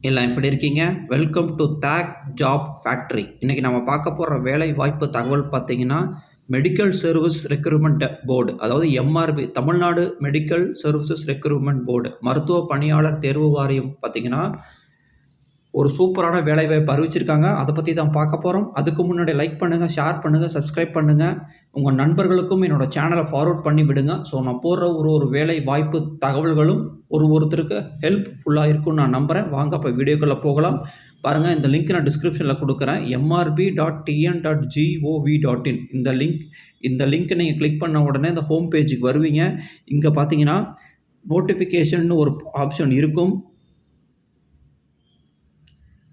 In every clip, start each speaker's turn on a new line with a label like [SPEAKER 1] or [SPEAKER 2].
[SPEAKER 1] எல்லாம் எப்படி இருக்கீங்க? Welcome to tech job factory. இன்னைக்கு நம்ம பார்க்க போற வேலை வாய்ப்பு தகவல் பார்த்தீங்கன்னா, மெடிக்கல் சர்வீஸ் ரெக்ரூட்மெண்ட் போர்டு, அதாவது MRB, Tamil Nadu medical services recruitment board, மருத்துவ பணியாளர் தேர்வு வாரியம் பார்த்தீங்கன்னா, ஒரு சூப்பரான வேலைவாய்ப்பு அறிவிச்சிருக்காங்க. அதை பற்றி தான் பார்க்க போகிறோம். அதுக்கு முன்னாடி லைக் பண்ணுங்கள், ஷேர் பண்ணுங்கள், சப்ஸ்கிரைப் பண்ணுங்கள். உங்கள் நண்பர்களுக்கும் என்னோடய சேனலை ஃபார்வர்ட் பண்ணி விடுங்க. ஸோ நான் போடுற ஒரு வேலை வாய்ப்பு தகவல்களும் ஒருத்தருக்கு ஹெல்ப்ஃபுல்லாக இருக்கும்னு நான் நம்புகிறேன். வாங்க இப்போ வீடியோக்குள்ளே போகலாம். பாருங்கள், இந்த லிங்க் நான் டிஸ்கிரிப்ஷனில் கொடுக்குறேன். mrb.tn.gov.in இந்த லிங்க் நீங்கள் கிளிக் பண்ண உடனே இந்த ஹோம் பேஜுக்கு வருவீங்க. இங்கே பார்த்தீங்கன்னா நோட்டிஃபிகேஷன் ஒரு ஆப்ஷன் இருக்கும்.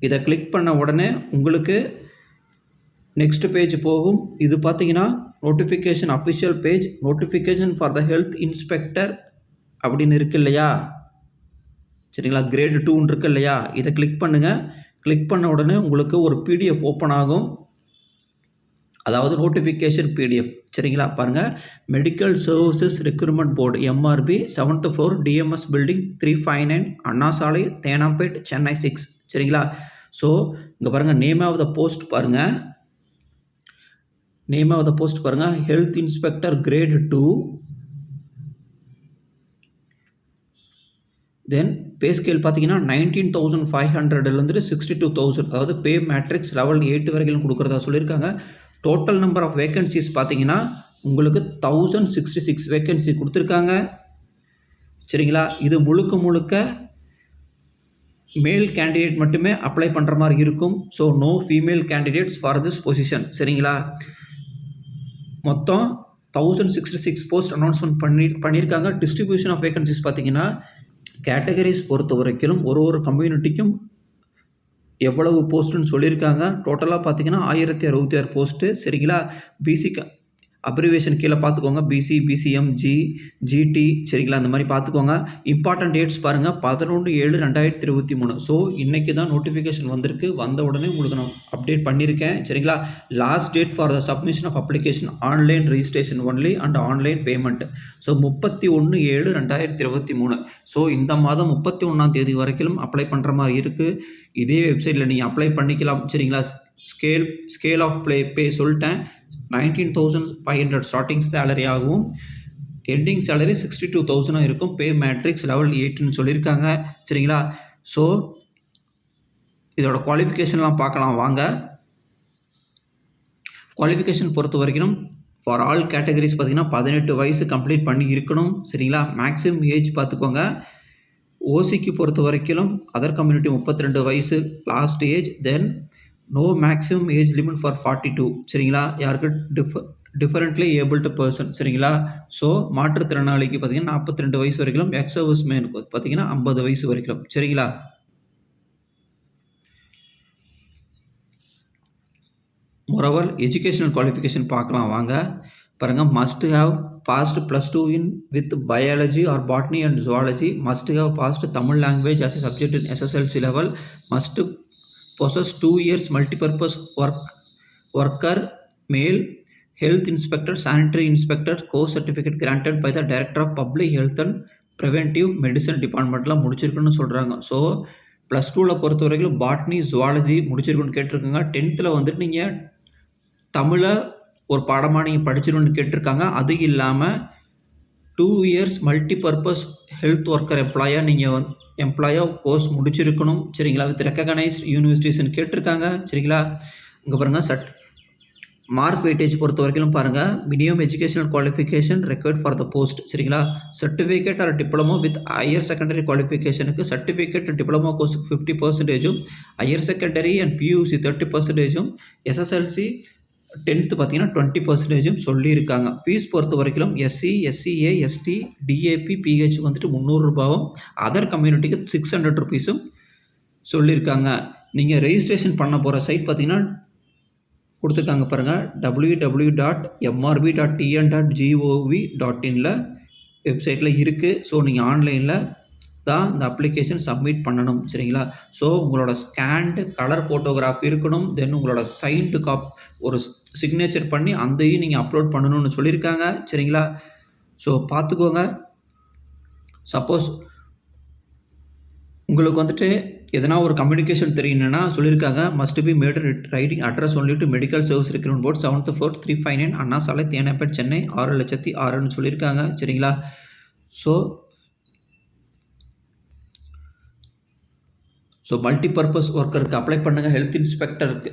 [SPEAKER 1] இதை கிளிக் பண்ண உடனே உங்களுக்கு நெக்ஸ்ட் பேஜ் போகும். இது பார்த்தீங்கன்னா notification official page, notification for the health inspector அப்படின்னு இருக்கு இல்லையா, சரிங்களா, கிரேடு 2 இருக்கு இல்லையா, இதை கிளிக் பண்ணுங்கள். கிளிக் பண்ண உடனே உங்களுக்கு ஒரு பிடிஎஃப் ஓப்பன் ஆகும், அதாவது நோட்டிஃபிகேஷன் பிடிஎஃப். சரிங்களா, பாருங்கள், medical services recruitment board MRB 7th floor DMS building 359 Anna Salai, Teynampet, Chennai 6. சரிங்களா, ஸோ இங்கே பாருங்கள், நேம் ஆஃப் த போஸ்ட் பாருங்கள், health inspector grade 2. Then pay scale பார்த்தீங்கன்னா 19,500லேருந்து 62,000, அதாவது பே மேட்ரிக்ஸ் லெவல் 8 வரைக்கும் கொடுக்குறதா சொல்லியிருக்காங்க. டோட்டல் நம்பர் ஆஃப் வேகன்சிஸ் பார்த்தீங்கன்னா உங்களுக்கு 1066 வேகன்சி கொடுத்துருக்காங்க. சரிங்களா, இது முழுக்க மேல் கேண்டிடேட் மட்டுமே அப்ளை பண்ணுற மாதிரி இருக்கும். So no female candidates for this position. சரிங்களா, மொத்தம் 1066 போஸ்ட் அனௌன்ஸ்மெண்ட் பண்ணியிருக்காங்க. டிஸ்ட்ரிபியூஷன் ஆஃப் வேகன்சிஸ் பார்த்தீங்கன்னா கேட்டகரிஸ் பொறுத்த வரைக்கும் ஒரு கம்யூனிட்டிக்கும் எவ்வளவு போஸ்ட்டுன்னு சொல்லியிருக்காங்க. டோட்டலாக பார்த்தீங்கன்னா 1066 போஸ்ட்டு. சரிங்களா, பிசிக்கு அப்ரிவேஷன் கீழே பார்த்துக்கோங்க, பிசி, பிசிஎம், ஜிடி. சரிங்களா, அந்த மாதிரி பார்த்துக்கோங்க. இம்பார்ட்டன்ட் டேட்ஸ் பாருங்கள், 11/7/2023. ஸோ இன்றைக்கி தான் நோட்டிஃபிகேஷன் வந்திருக்கு. வந்த உடனே உங்களுக்கு நான் அப்டேட் பண்ணியிருக்கேன். சரிங்களா, last date for the submission of application online registration only and online payment. So 31/7/2023. So இந்த மாதம் 31ஆம் தேதி வரைக்கும் அப்ளை பண்ணுற மாதிரி இருக்குது. இதே வெப்சைட்டில் நீங்கள் அப்ளை பண்ணிக்கலாம். சரிங்களா, ஸ்கேல் ஆஃப் பே சொல்லிட்டேன். 19,500 ஸ்டார்டிங் சேலரி ஆகும், எண்டிங் சேலரி 62,000 இருக்கும். பே மேட்ரிக்ஸ் லெவல் 8ன்னு சொல்லியிருக்காங்க. சரிங்களா, ஸோ இதோட குவாலிஃபிகேஷன்லாம் பார்க்கலாம் வாங்க. குவாலிஃபிகேஷன் பொறுத்த வரைக்கும் ஃபார் ஆல் கேட்டகரிஸ் பார்த்தீங்கன்னா 18 வயசு கம்ப்ளீட் பண்ணி இருக்கணும். சரிங்களா, மேக்ஸிமம் ஏஜ் பார்த்துக்கோங்க. ஓசிக்கு பொறுத்த வரைக்கும் அதர் கம்யூனிட்டி 32 வயசு last age. Then no maximum age limit for 42. சரிங்களா, யாருக்கு டிஃபரெண்ட்லி ஏபிள்டு பர்சன். சரிங்களா, ஸோ மாற்றுத்திறனாளிக்கு பார்த்தீங்கன்னா 42 வயசு வரைக்கும், எக்ஸ் சர்வீஸ் மேனுக்கு பார்த்தீங்கன்னா 50 வயசு வரைக்கும். சரிங்களா, மொரவர் எஜுகேஷனல் குவாலிஃபிகேஷன் பார்க்கலாம் வாங்க. பாருங்கள், must have passed +2 in with biology or botany and zoology, must have passed Tamil language as a subject in SSLC level, must possess 2 years multipurpose worker, male, health inspector, sanitary inspector course certificate granted by the director of public health and preventive medicine departmentலாம் முடிச்சிருக்குன்னு சொல்கிறாங்க. So +2ல் பொறுத்த வரைக்கும் botany, zoology முடிச்சிருக்குன்னு கேட்டிருக்காங்க. 10th வந்துட்டு நீங்கள் தமிழை ஒரு பாடமாக நீங்கள் படிச்சிருக்குன்னு கேட்டிருக்காங்க. அது இல்லாமல் 2 years மல்டிபர்பஸ் ஹெல்த் ஒர்க்கர் எம்ப்ளாயாக கோர்ஸ் முடிச்சிருக்கணும். சரிங்களா, வித் ரெக்கக்னைஸ்ட் யூனிவர்சிட்டிஸ்ன்னு கேட்டிருக்காங்க. சரிங்களா, இங்கே பாருங்கள், மார்க் வெயிட்டேஜ் பொறுத்த வரைக்கும் பாருங்கள், minimum educational qualification required for the post. சரிங்களா, certificate or diploma with higher secondary குவாலிஃபிகேஷனுக்கு சர்டிஃபிகேட் டிப்ளமோ கோர்ஸுக்கு 50%, higher secondary and PUC 30%, SSLC 10th பார்த்தீங்கன்னா 20% சொல்லியிருக்காங்க. ஃபீஸ் பொறுத்த வரைக்கும் SC, SCA, ST, DAP, PH வந்துட்டு 300 ரூபாவும், அதர் கம்யூனிட்டிக்கு 600 ருபீஸும் சொல்லியிருக்காங்க. நீங்கள் ரெஜிஸ்ட்ரேஷன் பண்ண போகிற சைட் பார்த்தீங்கன்னா கொடுத்துருக்காங்க பாருங்கள், www.mrb.tn.gov.in வெப்சைட்டில் இருக்குது. ஸோ நீங்கள் ஆன்லைனில் தான் இந்த அப்ளிகேஷன் சப்மிட் பண்ணணும். சரிங்களா, ஸோ உங்களோட ஸ்கேன்டு கலர் ஃபோட்டோகிராஃப் இருக்கணும். தென் உங்களோட சைன்டு ஒரு சிக்னேச்சர் பண்ணி அதையும் நீங்கள் அப்லோட் பண்ணணும்னு சொல்லியிருக்காங்க. சரிங்களா, ஸோ பார்த்துக்கோங்க. சப்போஸ் உங்களுக்கு வந்துட்டு எதனா ஒரு கம்யூனிகேஷன் தெரியணும்னா சொல்லியிருக்காங்க. Must be made writing address only to medical service recruitment board 7th floor 359 Anna Salai Teynampet Chennai 6,06,000 சொல்லியிருக்காங்க. சரிங்களா? ஸோ மல்டிபர்பஸ் ஒர்க்கருக்கு அப்ளை பண்ணுங்கள். ஹெல்த் இன்ஸ்பெக்டருக்கு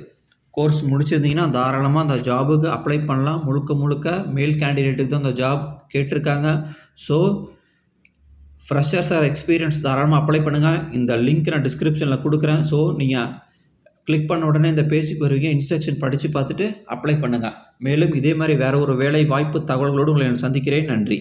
[SPEAKER 1] கோர்ஸ் முடிச்சிருந்தீங்கன்னா தாராளமாக அந்த ஜாபுக்கு அப்ளை பண்ணலாம். முழுக்க முழுக்க மேல் கேண்டிடேட்டுக்கு தான் அந்த ஜாப் கேட்டிருக்காங்க. ஸோ ஃப்ரெஷர்ஸ் ஆர் எக்ஸ்பீரியன்ஸ் தாராளமாக அப்ளை பண்ணுங்கள். இந்த லிங்க் நான் டிஸ்கிரிப்ஷனில் கொடுக்குறேன். ஸோ நீங்கள் கிளிக் பண்ண உடனே இந்த பேஜுக்கு வருவீங்க. இன்ஸ்ட்ரக்ஷன் படித்து பார்த்துட்டு அப்ளை பண்ணுங்கள். மேலும் இதே மாதிரி வேறு ஒரு வேலை வாய்ப்பு தகவல்களோடு உங்களை நான் சந்திக்கிறேன். நன்றி.